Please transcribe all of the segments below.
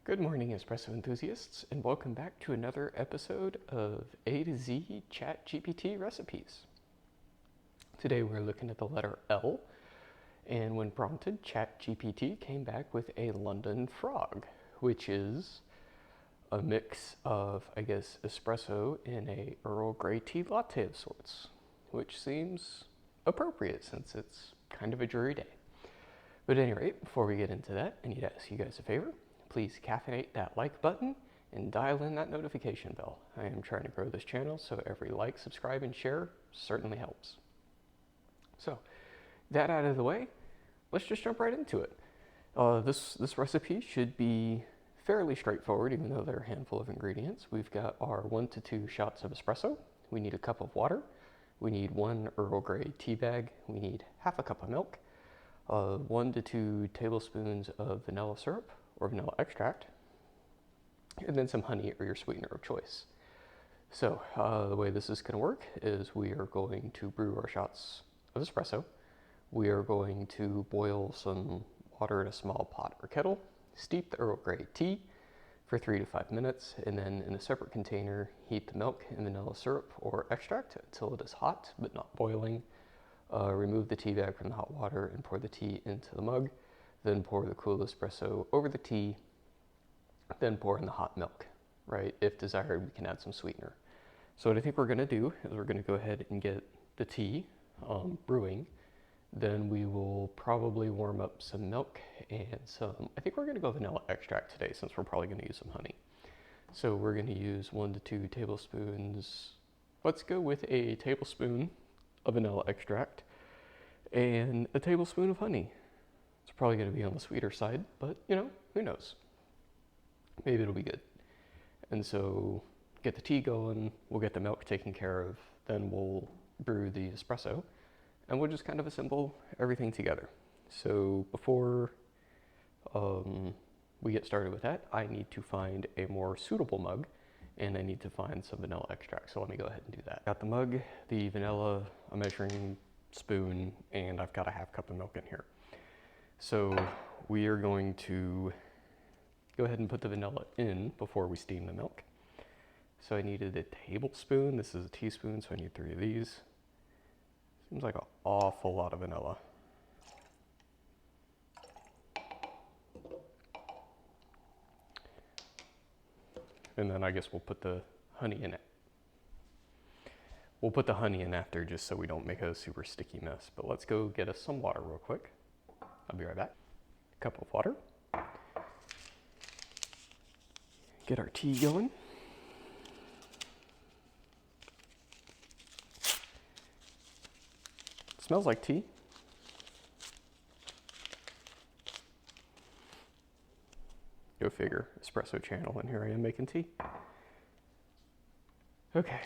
Good morning, espresso enthusiasts, and welcome back to another episode of A to Z Chat GPT recipes. Today we're looking at the letter L, and when prompted, Chat GPT came back with a London frog, which is a mix of, I guess, espresso in a Earl Grey tea latte of sorts, which seems appropriate since it's kind of a dreary day. But at any rate, before we get into that, I need to ask you guys a favor. Please caffeinate that like button and dial in that notification bell. I am trying to grow this channel, so every like, subscribe, and share certainly helps. So, that out of the way, let's just jump right into it. This recipe should be fairly straightforward, even though there are a handful of ingredients. We've got our 1 to 2 shots of espresso. We need a cup of water. We need 1 Earl Grey tea bag. We need half a cup of milk. 1 to 2 tablespoons of vanilla syrup or vanilla extract, and then some honey or your sweetener of choice. So the way this is going to work is we are going to brew our shots of espresso. We are going to boil some water in a small pot or kettle, steep the Earl Grey tea for 3 to 5 minutes, and then in a separate container, heat the milk and vanilla syrup or extract until it is hot but not boiling. Remove the tea bag from the hot water and pour the tea into the mug. Then pour the cool espresso over the tea, then pour in the hot milk, right? If desired, we can add some sweetener. So what I think we're gonna do is we're gonna go ahead and get the tea brewing. Then we will probably warm up some milk and I think we're gonna go vanilla extract today since we're probably gonna use some honey. So we're gonna use 1 to 2 tablespoons. Let's go with a tablespoon of vanilla extract and a tablespoon of honey. It's probably going to be on the sweeter side, but you know, who knows? Maybe it'll be good. And so get the tea going, we'll get the milk taken care of, then we'll brew the espresso, and we'll just kind of assemble everything together. So before we get started with that, I need to find a more suitable mug, and I need to find some vanilla extract. So let me go ahead and do that. Got the mug, the vanilla, a measuring spoon, and I've got a half cup of milk in here. So we are going to go ahead and put the vanilla in before we steam the milk. So I needed a tablespoon. This is a teaspoon, so I need 3 of these. Seems like an awful lot of vanilla. And then I guess we'll put the honey in it. We'll put the honey in after just so we don't make a super sticky mess. But let's go get us some water real quick. I'll be right back. Cup of water. Get our tea going. It smells like tea. Go figure, espresso channel, and here I am making tea. Okay,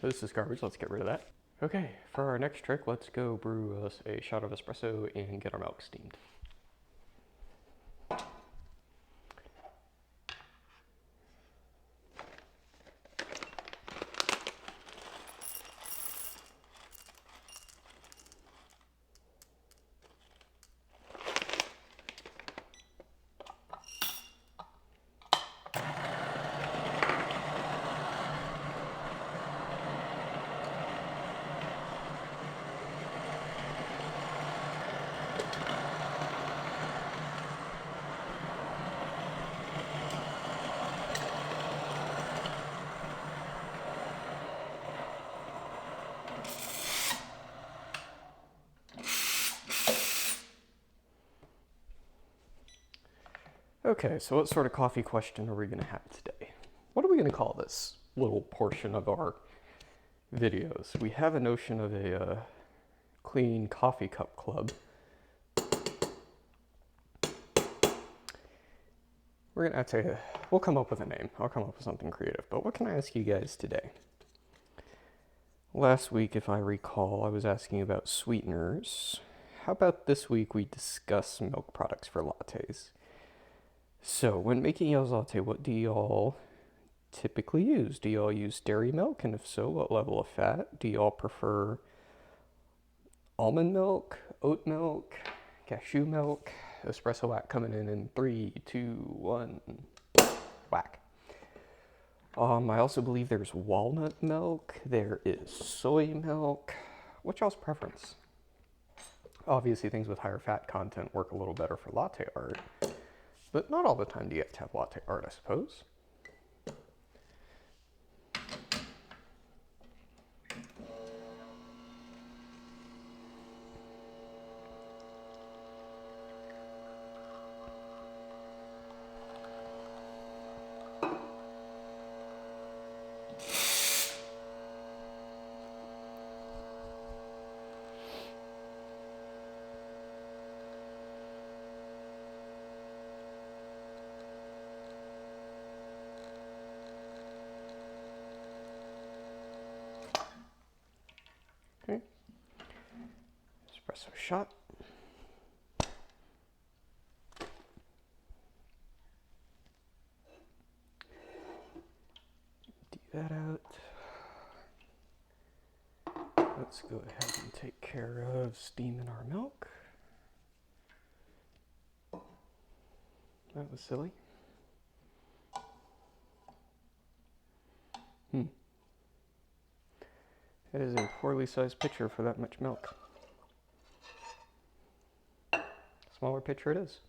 this is garbage, let's get rid of that. Okay, for our next trick, let's go brew us a shot of espresso and get our milk steamed. Okay, so what sort of coffee question are we going to have today? What are we going to call this little portion of our videos? We have a notion of a clean coffee cup club. We're going to have to, we'll come up with a name. I'll come up with something creative. But what can I ask you guys today? Last week, if I recall, I was asking about sweeteners. How about this week we discuss milk products for lattes? So, when making y'all's latte, what do y'all typically use? Do y'all use dairy milk? And if so, what level of fat? Do y'all prefer almond milk, oat milk, cashew milk? Espresso whack coming in 3, 2, 1, whack. I also believe there's walnut milk, there is soy milk. What's y'all's preference? Obviously things with higher fat content work a little better for latte art, but not all the time do you have to have latte art, I suppose. Okay. Espresso shot. That out. Let's go ahead and take care of steaming our milk. That was silly. It is a poorly sized pitcher for that much milk. Smaller pitcher it is.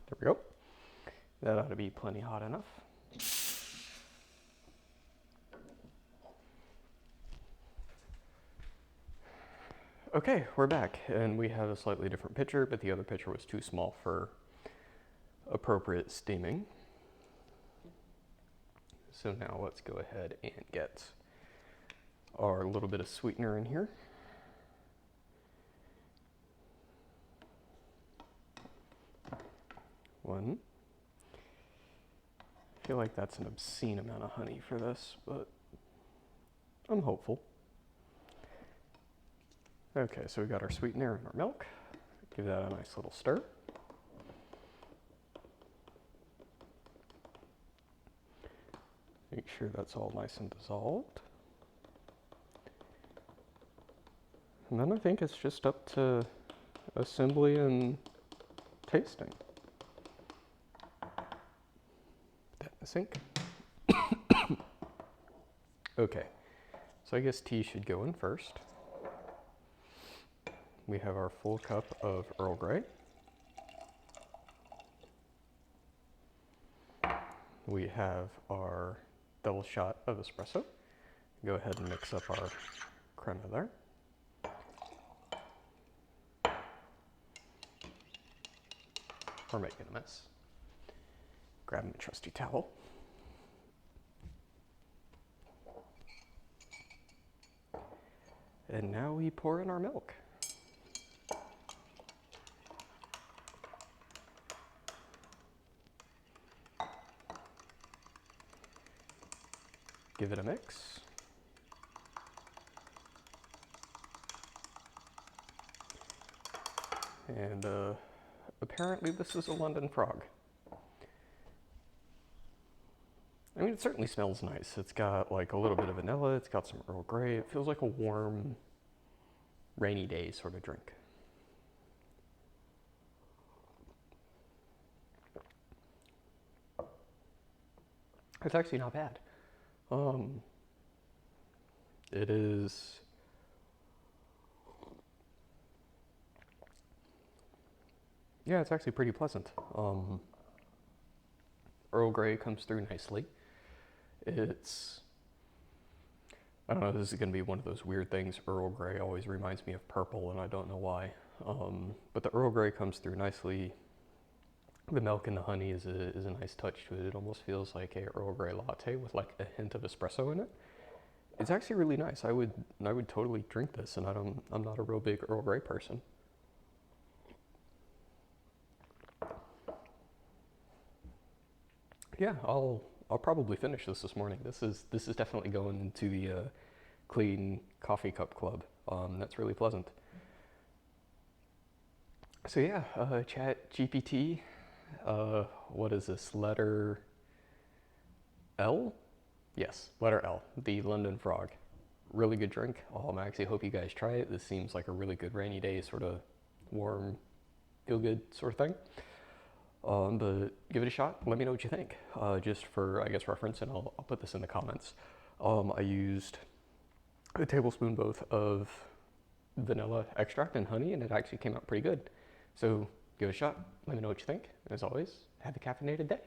There we go. That ought to be plenty hot enough. Okay, we're back, and we have a slightly different pitcher, but the other pitcher was too small for appropriate steaming. So now let's go ahead and get our little bit of sweetener in here. One. I feel like that's an obscene amount of honey for this, but I'm hopeful. Okay, so we got our sweetener and our milk. Give that a nice little stir. Make sure that's all nice and dissolved. And then I think it's just up to assembly and tasting. That in the sink. Okay, so I guess tea should go in first. We have our full cup of Earl Grey. We have our double shot of espresso. Go ahead and mix up our crema there. We're making a mess. Grab my trusty towel. And now we pour in our milk. Give it a mix. And apparently this is a London frog. I mean, it certainly smells nice. It's got like a little bit of vanilla, it's got some Earl Grey. It feels like a warm, rainy day sort of drink. It's actually not bad. It is, yeah, it's actually pretty pleasant. Earl Grey comes through nicely. It's, I don't know, this is going to be one of those weird things. Earl Grey always reminds me of purple, and I don't know why. But the Earl Grey comes through nicely. The milk and the honey is a nice touch to it. It almost feels like a Earl Grey latte with like a hint of espresso in it. It's actually really nice. I would totally drink this, and I'm not a real big Earl Grey person. Yeah, I'll probably finish this morning. This is definitely going into the clean coffee cup club. That's really pleasant. So yeah, Chat GPT. What is this? Letter L? Yes, letter L. The London Frog. Really good drink. I actually hope you guys try it. This seems like a really good rainy day, sort of warm, feel good sort of thing. But give it a shot. Let me know what you think. Just for, I guess, reference, and I'll put this in the comments. I used a tablespoon both of vanilla extract and honey, and it actually came out pretty good. So give it a shot. Let me know what you think. As always, have a caffeinated day.